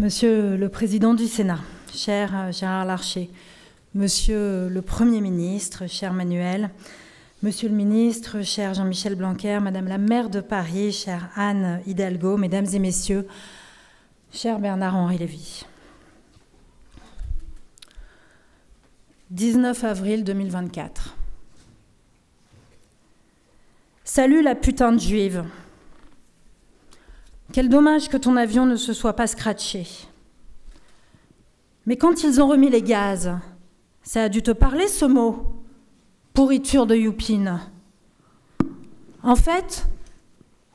Monsieur le Président du Sénat, cher Gérard Larcher, Monsieur le Premier ministre, cher Manuel, Monsieur le ministre, cher Jean-Michel Blanquer, Madame la maire de Paris, chère Anne Hidalgo, Mesdames et Messieurs, cher Bernard-Henri Lévy. 19 avril 2024. Salut la putain de juive. Quel dommage que ton avion ne se soit pas scratché. Mais quand ils ont remis les gaz, ça a dû te parler ce mot, pourriture de youpine. En fait,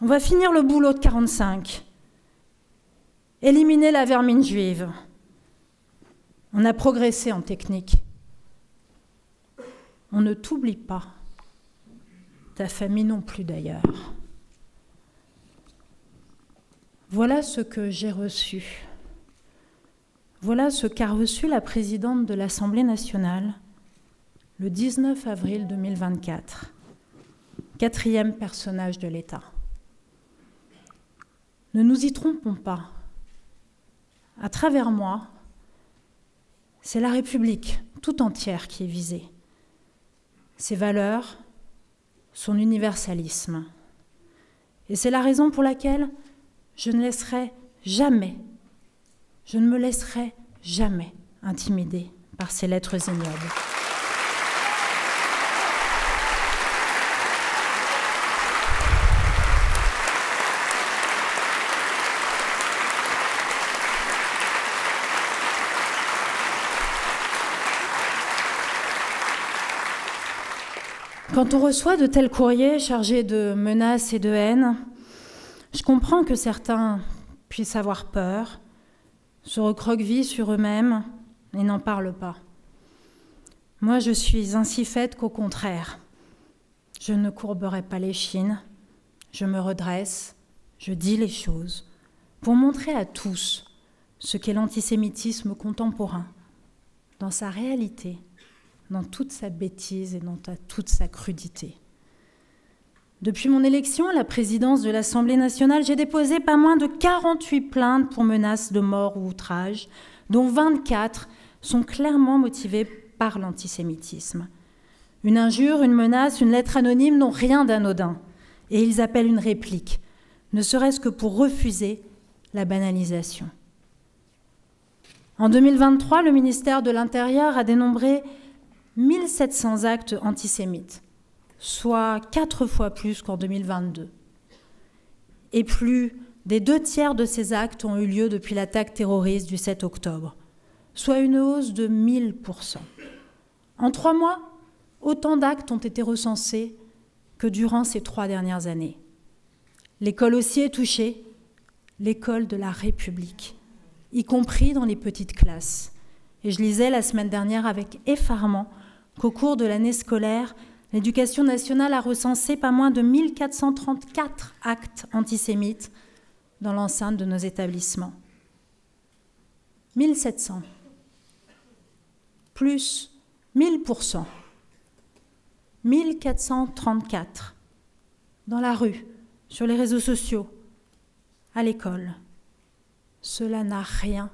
on va finir le boulot de 45. Éliminer la vermine juive. On a progressé en technique. On ne t'oublie pas. Ta famille non plus d'ailleurs. Voilà ce que j'ai reçu. Voilà ce qu'a reçu la présidente de l'Assemblée nationale le 19 avril 2024, 4e personnage de l'État. Ne nous y trompons pas. À travers moi, c'est la République tout entière qui est visée. Ses valeurs, son universalisme. Et c'est la raison pour laquelle je ne me laisserai jamais intimider par ces lettres ignobles. Quand on reçoit de tels courriers chargés de menaces et de haine, je comprends que certains puissent avoir peur, se recroquevillent sur eux-mêmes et n'en parlent pas. Moi, je suis ainsi faite qu'au contraire, je ne courberai pas l'échine, je me redresse, je dis les choses pour montrer à tous ce qu'est l'antisémitisme contemporain, dans sa réalité, dans toute sa bêtise et dans toute sa crudité. Depuis mon élection à la présidence de l'Assemblée nationale, j'ai déposé pas moins de 48 plaintes pour menaces de mort ou outrage, dont 24 sont clairement motivées par l'antisémitisme. Une injure, une menace, une lettre anonyme n'ont rien d'anodin, et ils appellent une réplique, ne serait-ce que pour refuser la banalisation. En 2023, le ministère de l'Intérieur a dénombré 1700 actes antisémites, soit 4 fois plus qu'en 2022. Et plus des 2/3 de ces actes ont eu lieu depuis l'attaque terroriste du 7 octobre, soit une hausse de 1000%. En 3 mois, autant d'actes ont été recensés que durant ces 3 dernières années. L'école aussi est touchée, l'école de la République, y compris dans les petites classes. Et je lisais la semaine dernière avec effarement qu'au cours de l'année scolaire, l'Éducation nationale a recensé pas moins de 1434 actes antisémites dans l'enceinte de nos établissements. 1700, plus 1000%, 1434 dans la rue, sur les réseaux sociaux, à l'école. Cela n'a rien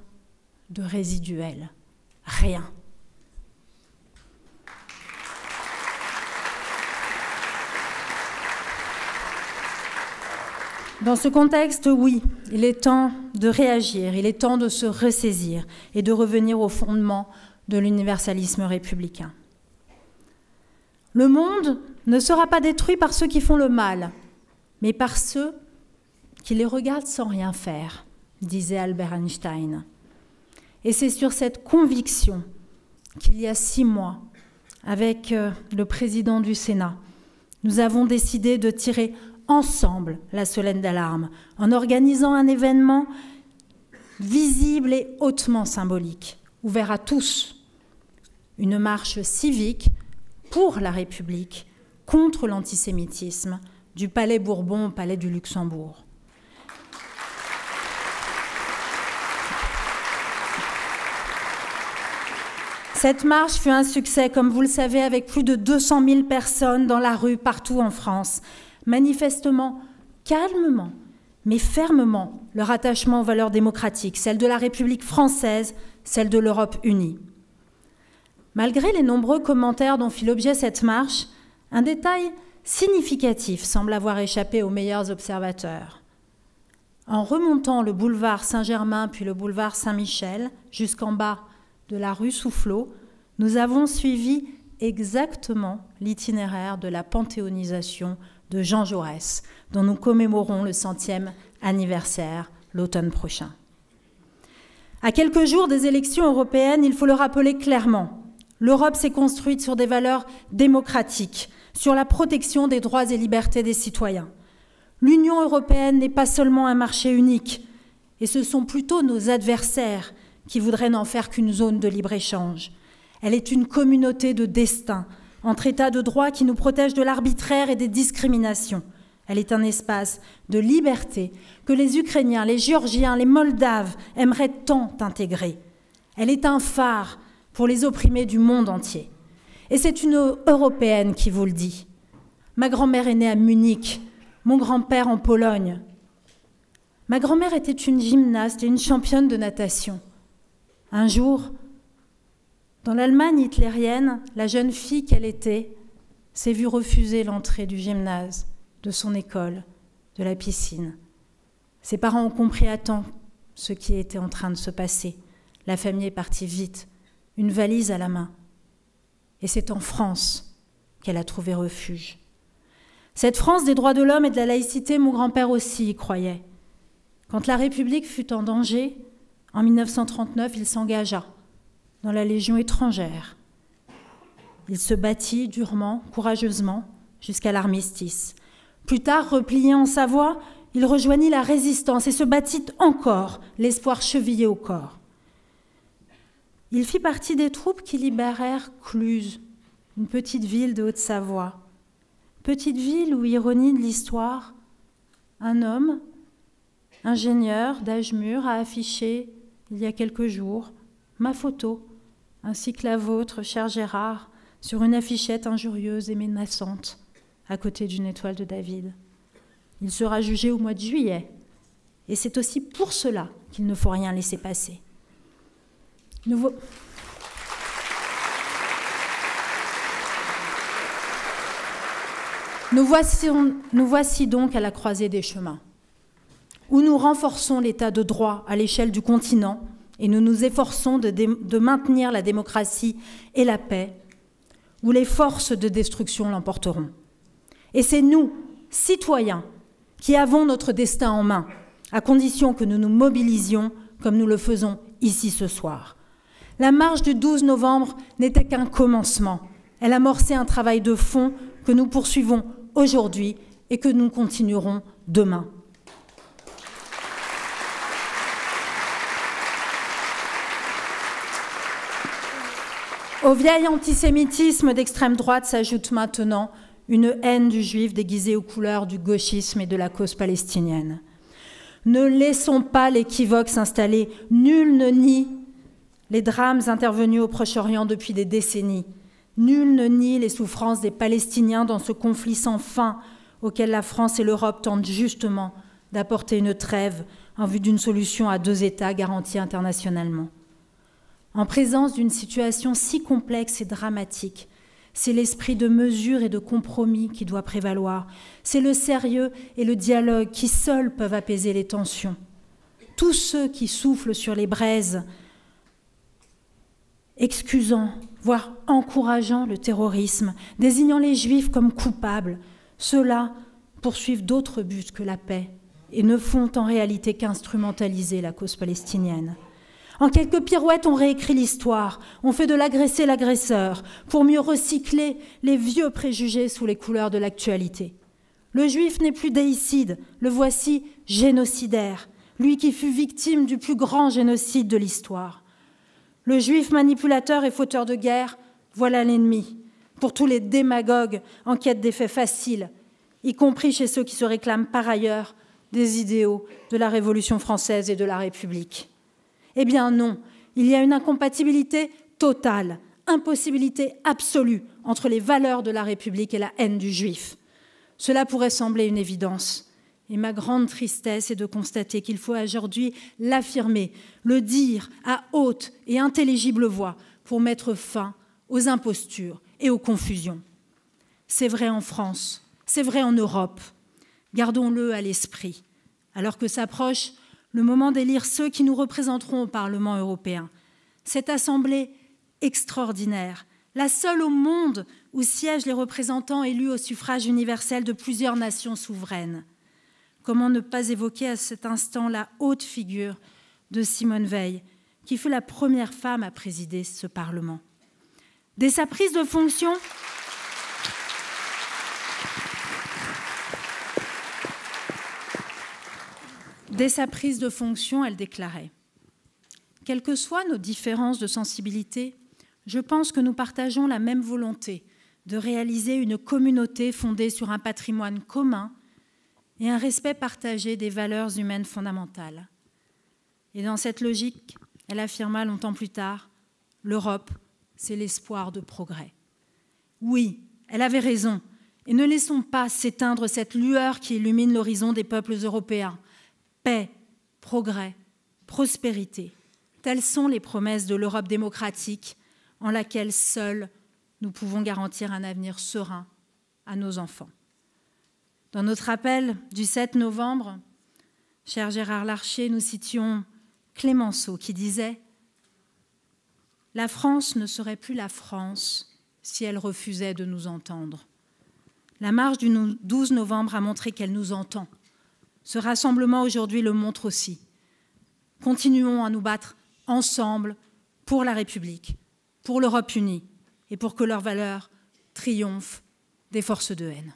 de résiduel, rien. Dans ce contexte, oui, il est temps de réagir, il est temps de se ressaisir et de revenir au fondement de l'universalisme républicain. Le monde ne sera pas détruit par ceux qui font le mal, mais par ceux qui les regardent sans rien faire, disait Albert Einstein. Et c'est sur cette conviction qu'il y a 6 mois, avec le président du Sénat, nous avons décidé de tirer ensemble la sonnette d'alarme en organisant un événement visible et hautement symbolique, ouvert à tous, une marche civique pour la République contre l'antisémitisme du Palais Bourbon au Palais du Luxembourg. Cette marche fut un succès, comme vous le savez, avec plus de 200 000 personnes dans la rue partout en France, manifestement, calmement mais fermement leur attachement aux valeurs démocratiques, celles de la République française, celles de l'Europe unie. Malgré les nombreux commentaires dont fit l'objet cette marche, un détail significatif semble avoir échappé aux meilleurs observateurs. En remontant le boulevard Saint-Germain puis le boulevard Saint-Michel jusqu'en bas de la rue Soufflot, nous avons suivi exactement l'itinéraire de la panthéonisation de Jean Jaurès, dont nous commémorons le 100e anniversaire l'automne prochain. À quelques jours des élections européennes, il faut le rappeler clairement, l'Europe s'est construite sur des valeurs démocratiques, sur la protection des droits et libertés des citoyens. L'Union européenne n'est pas seulement un marché unique, et ce sont plutôt nos adversaires qui voudraient n'en faire qu'une zone de libre-échange. Elle est une communauté de destin, entre États de droit qui nous protègent de l'arbitraire et des discriminations. Elle est un espace de liberté que les Ukrainiens, les Géorgiens, les Moldaves aimeraient tant intégrer. Elle est un phare pour les opprimés du monde entier. Et c'est une Européenne qui vous le dit. Ma grand-mère est née à Munich, mon grand-père en Pologne. Ma grand-mère était une gymnaste et une championne de natation. Un jour, dans l'Allemagne hitlérienne, la jeune fille qu'elle était s'est vue refuser l'entrée du gymnase, de son école, de la piscine. Ses parents ont compris à temps ce qui était en train de se passer. La famille est partie vite, une valise à la main. Et c'est en France qu'elle a trouvé refuge. Cette France des droits de l'homme et de la laïcité, mon grand-père aussi y croyait. Quand la République fut en danger, en 1939, il s'engagea dans la Légion étrangère. Il se battit durement, courageusement, jusqu'à l'armistice. Plus tard, replié en Savoie, il rejoignit la résistance et se battit encore, l'espoir chevillé au corps. Il fit partie des troupes qui libérèrent Cluses, une petite ville de Haute-Savoie. Petite ville où, ironie de l'histoire, un homme, ingénieur d'âge mûr, a affiché, il y a quelques jours, ma photo, ainsi que la vôtre, cher Gérard, sur une affichette injurieuse et menaçante, à côté d'une étoile de David. Il sera jugé au mois de juillet, et c'est aussi pour cela qu'il ne faut rien laisser passer. Nous voici donc à la croisée des chemins, où nous renforçons l'état de droit à l'échelle du continent et nous nous efforçons de maintenir la démocratie et la paix, où les forces de destruction l'emporteront. Et c'est nous, citoyens, qui avons notre destin en main, à condition que nous nous mobilisions comme nous le faisons ici ce soir. La marche du 12 novembre n'était qu'un commencement. Elle amorçait un travail de fond que nous poursuivons aujourd'hui et que nous continuerons demain. Au vieil antisémitisme d'extrême droite s'ajoute maintenant une haine du juif déguisée aux couleurs du gauchisme et de la cause palestinienne. Ne laissons pas l'équivoque s'installer. Nul ne nie les drames intervenus au Proche-Orient depuis des décennies. Nul ne nie les souffrances des Palestiniens dans ce conflit sans fin auquel la France et l'Europe tentent justement d'apporter une trêve en vue d'une solution à 2 États garantie internationalement. En présence d'une situation si complexe et dramatique, c'est l'esprit de mesure et de compromis qui doit prévaloir. C'est le sérieux et le dialogue qui seuls peuvent apaiser les tensions. Tous ceux qui soufflent sur les braises, excusant, voire encourageant le terrorisme, désignant les Juifs comme coupables, ceux-là poursuivent d'autres buts que la paix et ne font en réalité qu'instrumentaliser la cause palestinienne. En quelques pirouettes, on réécrit l'histoire, on fait de l'agressé l'agresseur, pour mieux recycler les vieux préjugés sous les couleurs de l'actualité. Le juif n'est plus déicide, le voici génocidaire, lui qui fut victime du plus grand génocide de l'histoire. Le juif manipulateur et fauteur de guerre, voilà l'ennemi, pour tous les démagogues en quête d'effets faciles, y compris chez ceux qui se réclament par ailleurs des idéaux de la Révolution française et de la République. Eh bien non, il y a une incompatibilité totale, impossibilité absolue entre les valeurs de la République et la haine du juif. Cela pourrait sembler une évidence, Et ma grande tristesse est de constater qu'il faut aujourd'hui l'affirmer, le dire à haute et intelligible voix pour mettre fin aux impostures et aux confusions. C'est vrai en France, c'est vrai en Europe. Gardons-le à l'esprit, alors que s'approche le moment d'élire ceux qui nous représenteront au Parlement européen. Cette assemblée extraordinaire, la seule au monde où siègent les représentants élus au suffrage universel de plusieurs nations souveraines. Comment ne pas évoquer à cet instant la haute figure de Simone Veil, qui fut la première femme à présider ce Parlement. Dès sa prise de fonction, elle déclarait « Quelles que soient nos différences de sensibilité, je pense que nous partageons la même volonté de réaliser une communauté fondée sur un patrimoine commun et un respect partagé des valeurs humaines fondamentales. » Et dans cette logique, elle affirma longtemps plus tard « L'Europe, c'est l'espoir de progrès. » Oui, elle avait raison, et ne laissons pas s'éteindre cette lueur qui illumine l'horizon des peuples européens. Paix, progrès, prospérité, telles sont les promesses de l'Europe démocratique en laquelle seuls nous pouvons garantir un avenir serein à nos enfants. Dans notre appel du 7 novembre, cher Gérard Larcher, nous citions Clémenceau qui disait « La France ne serait plus la France si elle refusait de nous entendre. » La marche du 12 novembre a montré qu'elle nous entend. Ce rassemblement aujourd'hui le montre aussi. Continuons à nous battre ensemble pour la République, pour l'Europe unie et pour que leurs valeurs triomphent des forces de haine.